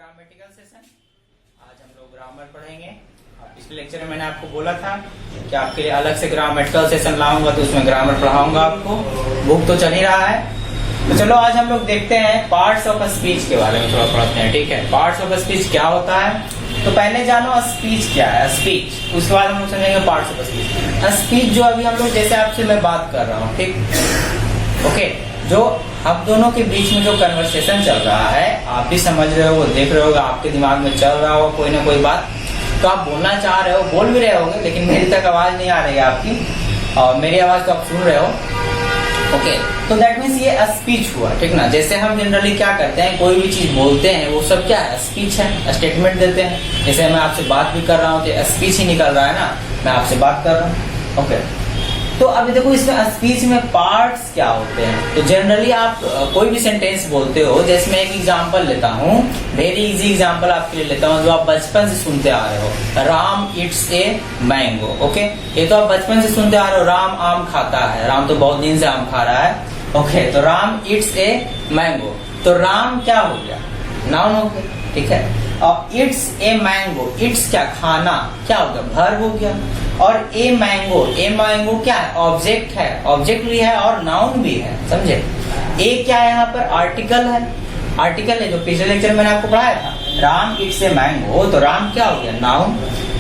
Grammatical session. आज हम लोग ग्रामर पढ़ेंगे। पिछले लेक्चर में मैंने आपको बोला था कि आपके लिए अलग से ग्रामेटिकल सेशन लाऊंगा, तो उसमें ग्रामर पढ़ाऊंगा आपको। बुक तो चल ही रहा है, तो चलो आज हम लोग देखते हैं पार्ट्स ऑफ स्पीच के बारे में थोड़ा पढ़ते हैं। ठीक है, पार्ट्स ऑफ स्पीच क्या होता है, तो पहले जानो स्पीच क्या है। स्पीच, उसके बाद हम लोग समझेंगे पार्ट्स ऑफ स्पीच। स्पीच जो अभी हम लोग जैसे आपसे मैं बात कर रहा हूँ, ठीक ओके, जो हम दोनों के बीच में जो कन्वर्सेशन चल रहा है, आप भी समझ रहे हो, देख रहे हो, आपके दिमाग में चल रहा हो कोई ना कोई बात, तो आप बोलना चाह रहे हो, बोल भी रहे होगे, लेकिन मेरी तक आवाज नहीं आ रही है आपकी, और मेरी आवाज तो आप सुन रहे हो। ओके, तो दैट मीन्स ये स्पीच हुआ, ठीक ना। जैसे हम जनरली क्या करते हैं, कोई भी चीज बोलते हैं, वो सब क्या है, स्पीच है, स्टेटमेंट देते हैं। जैसे मैं आपसे बात भी कर रहा हूँ तो स्पीच ही निकल रहा है ना, मैं आपसे बात कर रहा हूँ। ओके, तो अभी देखो इसमें स्पीच में पार्ट्स क्या होते हैं। तो जनरली आप कोई भी सेंटेंस बोलते हो, जैसे मैं एक एग्जांपल लेता हूँ, वेरी इजी एग्जांपल आपके लिए लेता हूँ, जो आप बचपन से सुनते आ रहे हो। Ram it's a mango. Okay, ये तो आप बचपन से सुनते आ रहे हो, राम आम खाता है। राम तो बहुत दिन से आम खा रहा है। ओके, तो राम इट्स ए मैंगो, तो राम क्या हो गया, नाउन हो गया, ठीक है। और इट्स ए मैंगो, इट्स क्या, खाना, क्या हो गया, वर्ब हो गया। और ए मैंगो क्या है, ऑब्जेक्ट है, ऑब्जेक्ट भी है और नाउन भी है, समझे। ए क्या है यहाँ पर, आर्टिकल है, आर्टिकल है, जो पिछले लेक्चर में मैंने आपको पढ़ाया था। राम इट्स ए मैंगो, तो राम क्या हो गया, नाउन,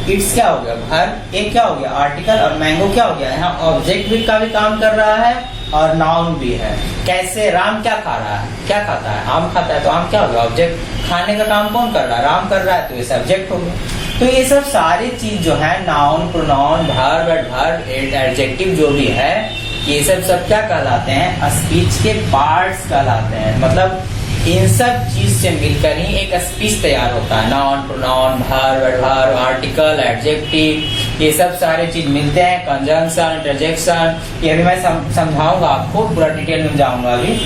इट्स क्या हो गया, वर्ब, ए क्या हो गया, आर्टिकल, और मैंगो क्या हो गया, यहाँ ऑब्जेक्ट भी का भी काम कर रहा है और नाउन भी है। कैसे, राम क्या खा रहा है, क्या खाता है, आम खाता है, तो आम क्या हो गया, ऑब्जेक्ट। खाने का काम कौन कर रहा है, राम कर रहा है, तो ये सब्जेक्ट हो गया। तो ये सब सारी चीज जो है, नाउन, प्रोनाउन, वर्ब, एडजेक्टिव जो भी है, ये सब क्या कहलाते हैं, स्पीच के पार्ट्स कहलाते हैं। मतलब इन सब चीज से मिलकर ही एक स्पीच तैयार होता है। Noun, pronoun, verb, article, adjective, ये सब सारे चीज मिलते हैं। कंजंक्शन, इंटरजेक्शन, ये भी मैं समझाऊंगा आपको, पूरा डिटेल में जाऊंगा अभी।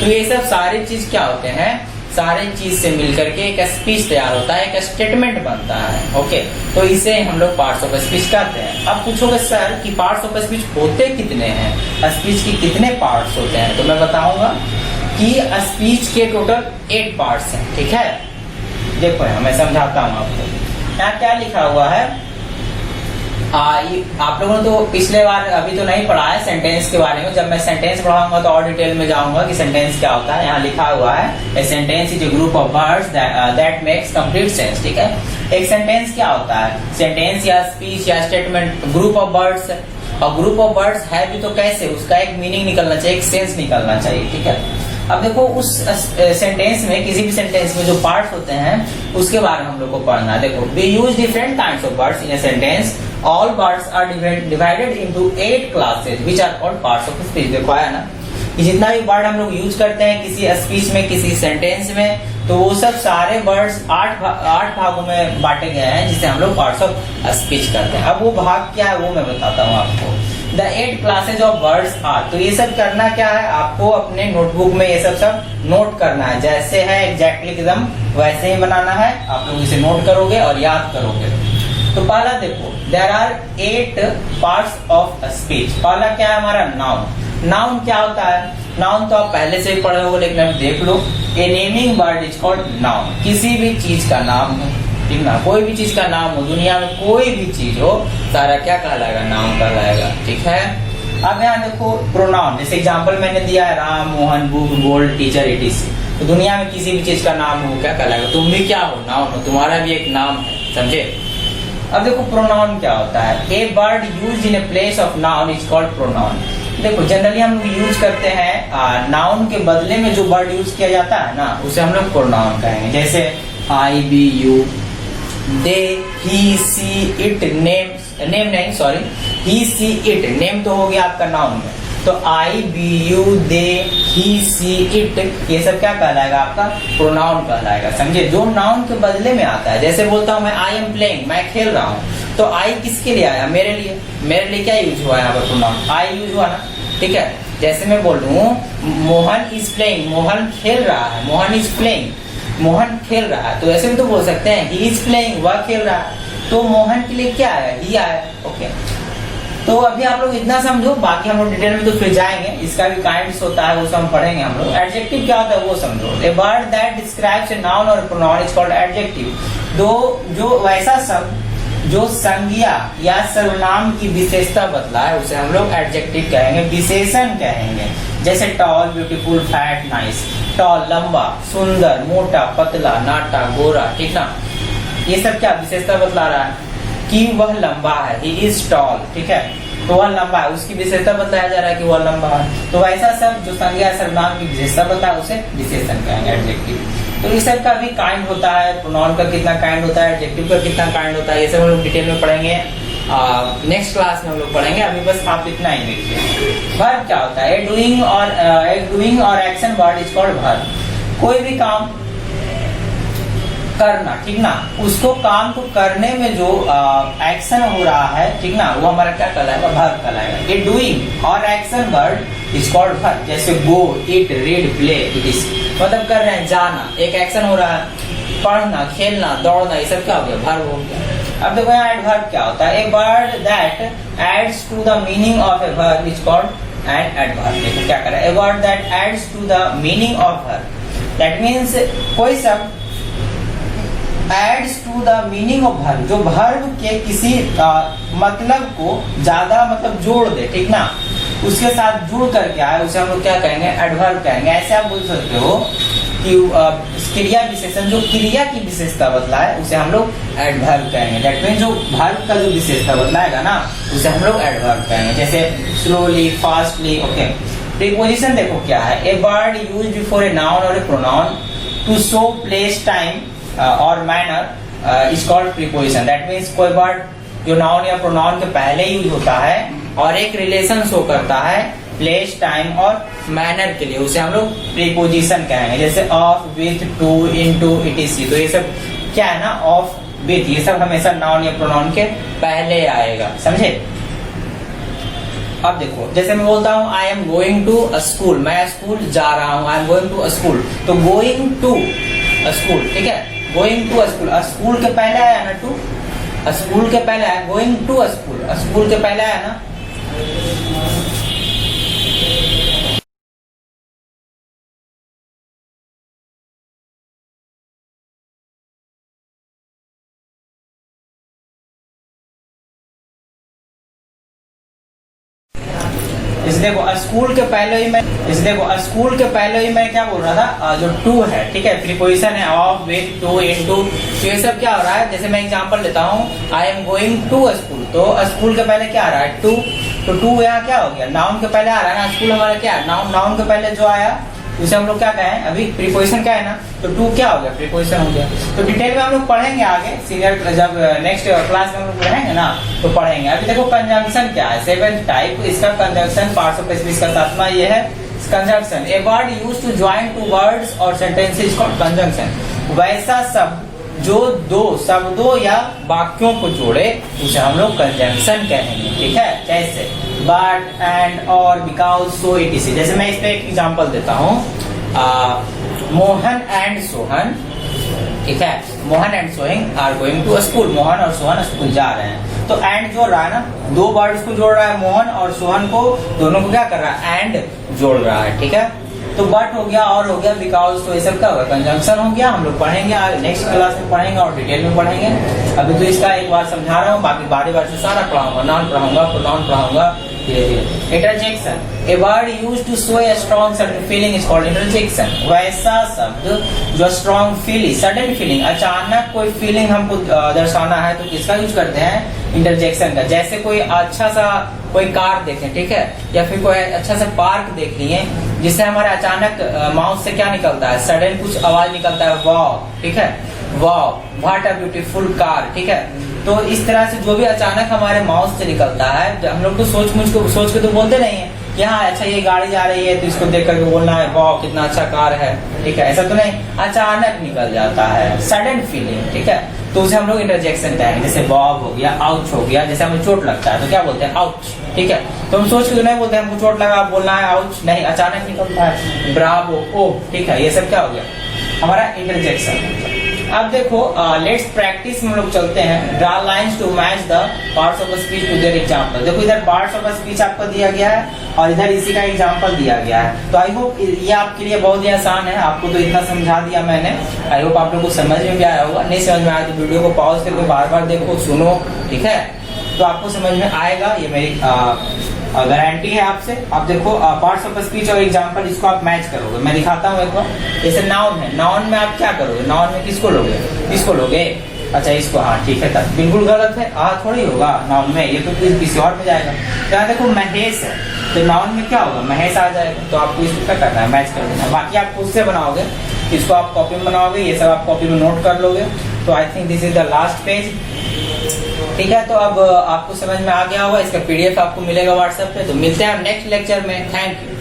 तो ये सब सारे चीज क्या होते हैं, सारे चीज से मिलकर के एक स्पीच तैयार होता है, एक स्टेटमेंट बनता है। ओके, तो इसे हम लोग पार्ट्स ऑफ स्पीच कहते हैं। अब पूछोगे सर कि पार्ट्स ऑफ स्पीच होते कितने हैं, स्पीच के कितने पार्ट्स होते हैं, तो मैं बताऊंगा कि स्पीच के टोटल 8 पार्ट्स हैं, ठीक है। देखो मैं समझाता हूँ आपको, यहाँ क्या लिखा हुआ है। आप लोगों ने तो पिछले बार अभी तो नहीं पढ़ा है सेंटेंस के बारे में। जब मैं सेंटेंस पढ़ाऊंगा तो और डिटेल में जाऊंगा कि सेंटेंस क्या होता है। यहाँ लिखा हुआ है, a sentence is a group of words that makes complete sense, ठीक है। एक सेंटेंस क्या होता है, सेंटेंस या स्पीच या स्टेटमेंट ग्रुप ऑफ वर्ड्स, और ग्रुप ऑफ वर्ड्स है भी तो कैसे, उसका एक मीनिंग निकलना चाहिए, एक सेंस निकलना चाहिए, ठीक है। अब देखो उस सेंटेंस में, किसी भी सेंटेंस में जो पार्ट्स होते हैं उसके बारे में हम लोग को पढ़ना है। देखो, we use different kinds of words in a sentence, all words are divided into 8 classes which are called parts of speech. देखो आया ना, कि जितना भी वर्ड हम लोग यूज करते हैं किसी स्पीच में, किसी सेंटेंस में, तो वो सब सारे वर्ड्स 8 भागों में बांटे गए हैं, जिसे हम लोग पार्ट्स ऑफ स्पीच करते हैं। अब वो भाग क्या है वो मैं बताता हूँ आपको। The 8 classes of words are, तो ये सब करना क्या है, आपको अपने नोटबुक में ये सब नोट करना है। जैसे है एग्जैक्टली एकदम वैसे ही बनाना है, आप लोग इसे नोट करोगे और याद करोगे। तो पहला देखो, there are 8 parts of speech. पहला क्या है हमारा, नाउन। नाउन क्या होता है, नाउन तो आप पहले से ही पढ़े होगे, लेकिन अब देख लो। A naming word is called noun, किसी भी चीज का नाम है, ठीक ना, कोई भी चीज का नाम हो, दुनिया में कोई भी चीज हो, सारा क्या कहलाएगा, नाउन कहलाएगा, ठीक है। अब यहाँ देखो प्रोनाउन, जैसे एग्जांपल मैंने दिया है, Ram, Mohan, book, gold, teacher, etc। तो दुनिया में किसी भी चीज का नाम हो, क्या कहलाएगा, तुम भी क्या हो, नाउन हो, तुम्हारा भी एक नाम है, समझे। अब देखो प्रोनाउन क्या होता है, a word used in a place of noun is called pronoun. देखो जनरली हम लोग यूज करते हैं नाउन के बदले में जो वर्ड यूज किया जाता है ना, उसे हम लोग प्रोनाउन कहेंगे। जैसे I, we, you, they, he, she, it, name नहीं sorry, he, she, it, name तो हो गया आपका नाउन में, तो I, we, you, they, he, she, it, ये सब क्या कहलाएगा, आपका प्रोनाउन कहलाएगा, समझे। जो नाउन के बदले में आता है, जैसे बोलता हूँ मैं आई एम प्लेइंग, मैं खेल रहा हूँ, तो आई किसके लिए आया, मेरे लिए, मेरे लिए क्या यूज हुआ यहाँ पर, प्रोनाउन आई यूज हुआ ना, ठीक है। जैसे मैं बोल रहा हूँ मोहन इज प्लेइंग, मोहन खेल रहा है, मोहन इज प्लेइंग, मोहन खेल रहा है, तो ऐसे भी तो बोल सकते हैं ही इज प्लेइंग, वह खेल रहा है, तो मोहन के लिए क्या है, ही आया। ओके, तो अभी आप लोग इतना समझो, बाकी हम लोग डिटेल में तो फिर जाएंगे। इसका भी काइंड्स होता है, वो सब हम पढ़ेंगे हम लोग। एडजेक्टिव क्या होता है वो समझो। ए word that describes a noun और प्रोनाउन इज कॉल्ड एडजेक्टिव। जो वैसा शब्द जो संज्ञा या सर्वनाम की विशेषता बतलाए उसे हम लोग एडजेक्टिव कहेंगे, विशेषण कहेंगे। जैसे tall, beautiful, fat, nice. Tall लंबा, सुंदर, मोटा, पतला, नाटा, गोरा, ठीक ना। ये सब क्या विशेषता बतला रहा है कि वह लंबा है, ही इज टॉल, ठीक है। तो वह लंबा है, उसकी विशेषता बताया जा रहा है कि वह लंबा है। तो वैसा सब जो संज्ञा सर्वनाम की विशेषता बताया उसे विशेषण कहेंगे, एडजेक्टिव। तो इस सब का भी काइंड होता है, प्रोनाउन का कितना काइंड होता है, एडजेक्टिव का कितना काइंड होता है, ये सब हम लोग डिटेल में पढ़ेंगे। नेक्स्ट क्लास में हम लोग पढ़ेंगे। अभी बस आप इतना ही देखिए। वर्ब क्या होता है? ए डूइंग और action word is called verb. कोई भी काम करना, ठीक ना, उसको काम को करने में जो एक्शन हो रहा है, ठीक ना, वो हमारा क्या कहलाएगा? वर्ब कहलाएगा। ए डूइंग और action word is called verb. जैसे go, eat, read, play, it is, मतलब कर रहे हैं, जाना एक एक्शन हो रहा है। पढ़ना, खेलना, दौड़ना, ये सब क्या हो गया? वर्ब हो गया। अब देखो यहाँ एडवर्ब क्या होता है? A word that adds to the meaning of a verb is called an adverb. देखो क्या कर रहा है? A word that adds to the meaning of verb, that means कोई शब्द adds to the meaning of verb, जो verb के किसी मतलब को ज्यादा मतलब जोड़ दे, ठीक ना, उसके साथ जुड़ करके आए, उसे हम लोग क्या कहेंगे? एडवर्ब कहेंगे। ऐसे आप बोल सकते हो कि क्रिया विशेषण जो क्रिया की विशेषता बतलाए उसे हम लोग एडवर्ब कहेंगे। दैट मीन जो वर्ब का जो विशेषता बतलाएगा ना उसे हम लोग एडवर्ब कहेंगे। जैसे स्लोली, फास्टली, ओके। प्रीपोजिशन देखो क्या है? A word used before a noun और a pronoun to show place, time और manner is called preposition. That means कोई वर्ड जो नाउन या प्रोनाउन के पहले यूज होता है और एक रिलेशन शो करता है प्लेस, टाइम और मैनर के लिए, उसे हम लोग प्रीपोजिशन कहेंगे। जैसे of, with, to, into, etc. तो ये सब क्या है ना? ऑफ, विथ, ये सब हमेशा नाउन या प्रोनाउन के पहले आएगा, समझे? अब देखो, जैसे मैं बोलता हूँ I am going to a school, मैं स्कूल जा रहा हूँ, I am going to a school. तो गोइंग टू अ स्कूल, ठीक है, going to a school, school के पहले आया ना टू, स्कूल के पहले आया। Going to a school, school के पहले आया ना। इस देखो स्कूल के पहले ही मैं क्या बोल रहा था? जो टू है, ठीक है, प्रीपोजिशन है ऑफ, विथ, टू, इनटू। तो ये सब क्या हो रहा है? जैसे मैं एग्जांपल लेता हूँ, I am going to school, तो स्कूल के पहले क्या आ रहा है? टू। तो टू यहाँ क्या हो गया? नाउन के पहले आ रहा है ना। स्कूल हमारा क्या है? नाउन। नाउन के पहले जो आया उसे हम लोग क्या कहें? अभी प्रीपोजिशन क्या है ना, तो टू क्या हो गया? प्रीपोजिशन हो गया। तो डिटेल में हम लोग पढ़ेंगे आगे, सीनियर जब नेक्स्ट क्लास में हम लोग पढ़ेंगे ना तो पढ़ेंगे। अभी देखो कंजंक्शन क्या है? 7th टाइप, इसका कंजंक्शन पार्ट्स ऑफ स्पीच का 7वां ये है conjunction. A word used to join two words और सेंटेंसेस कॉल्ड कंजंक्शन। वैसा शब्द जो दो शब्दों या वाक्यों को जोड़े उसे हम लोग कंजंक्शन कहेंगे, ठीक है। जैसे बट, एंड, और, बिकॉज, सो, इटीसी। जैसे मैं इस पे एक एग्जांपल देता हूँ, मोहन एंड सोहन, ठीक है, Mohan and Sohan are going to school. Mohan और सोहन स्कूल जा रहे हैं। तो एंड जोड़ रहा है ना, दो वर्ड्स को जोड़ रहा है, मोहन और सोहन को, दोनों को क्या कर रहा है? एंड जोड़ रहा है, ठीक है। तो बट हो गया, और हो गया, बिकॉज, तो ये सब क्या होगा? कंजंक्शन हो गया। हम लोग पढ़ेंगे नेक्स्ट क्लास में पढ़ेंगे और डिटेल में पढ़ेंगे। अभी तो इसका एक बार समझा रहा हूँ, बाकी बारी बार से सारा पढ़ाऊंगा, नाउन पढ़ाऊंगा, प्रोनाउन पढ़ाऊंगा धीरे धीरे। Interjection, a word used to show a strong sudden feeling is called interjection. वैसा शब्द जो स्ट्रॉन्ग फीलिंग, सडन फीलिंग, अचानक कोई फीलिंग हमको दर्शाना है तो किसका यूज करते हैं? इंटरजेक्शन का। जैसे कोई अच्छा सा कोई कार देखें, ठीक है, या फिर कोई अच्छा सा पार्क देख लिए जिससे हमारे अचानक माउथ से क्या निकलता है? सडन कुछ आवाज निकलता है, वाव, ठीक है, वाव, व्हाट अ ब्यूटीफुल कार, ठीक है। तो इस तरह से जो भी अचानक हमारे माउथ से निकलता है, हम लोग तो सोच के तो बोलते नहीं है कि हाँ अच्छा ये गाड़ी जा रही है तो इसको देख करके बोलना है वाह कितना अच्छा कार है, ठीक है, ऐसा तो नहीं, अचानक निकल जाता है, सडन फीलिंग, ठीक है, तो उसे हम लोग इंटरजेक्शन कहेंगे। जैसे बॉब हो गया, आउच हो गया, जैसे हमें चोट लगता है तो क्या बोलते हैं? आउच, ठीक है। तो हम सोच के तो नहीं बोलते हमको चोट लगा बोलना है आउच, नहीं, अचानक निकलता है। ब्रावो, ओ, ठीक है, ये सब क्या हो गया? हमारा इंटरजेक्शन। अब देखो लेट्स प्रैक्टिस में हम लोग चलते हैं। Draw lines to match the parts of speech to their example. देखो इधर पार्ट्स ऑफ स्पीच आपको दिया गया है और इधर इसी का एग्जांपल दिया गया है। तो आई होप ये आपके लिए बहुत ही आसान है, आपको तो इतना समझा दिया मैंने। आई होप आप लोग को समझ में भी आया होगा। नहीं समझ में आया तो वीडियो को पॉज करके बार बार देखो, सुनो, ठीक है, तो आपको समझ में आएगा। ये मेरी गारंटी है आपसे। आप देखो पार्ट्स ऑफ स्पीच और एग्जांपल, इसको आप मैच करोगे। मैं दिखाता हूँ एक बार। जैसे नाउन है, नाउन में आप क्या करोगे? नाउन में किसको लोगे? किसको लोगे? अच्छा इसको, हाँ ठीक है, तब बिल्कुल गलत है, थोड़ी होगा नाउन में, ये तो किसी और में जाएगा। यहाँ देखो महेश है, तो नाउन में क्या होगा? महेश आ जाएगा। तो आपको इसको क्या करना है? मैच कर देना। बाकी आप खुद से बनाओगे, इसको आप कॉपी में बनाओगे, ये सब आप कॉपी में नोट कर लोगे। तो I think this is the last page, ठीक है। तो अब आपको समझ में आ गया होगा। इसका PDF आपको मिलेगा व्हाट्सएप पे। तो मिलते हैं नेक्स्ट लेक्चर में। Thank you.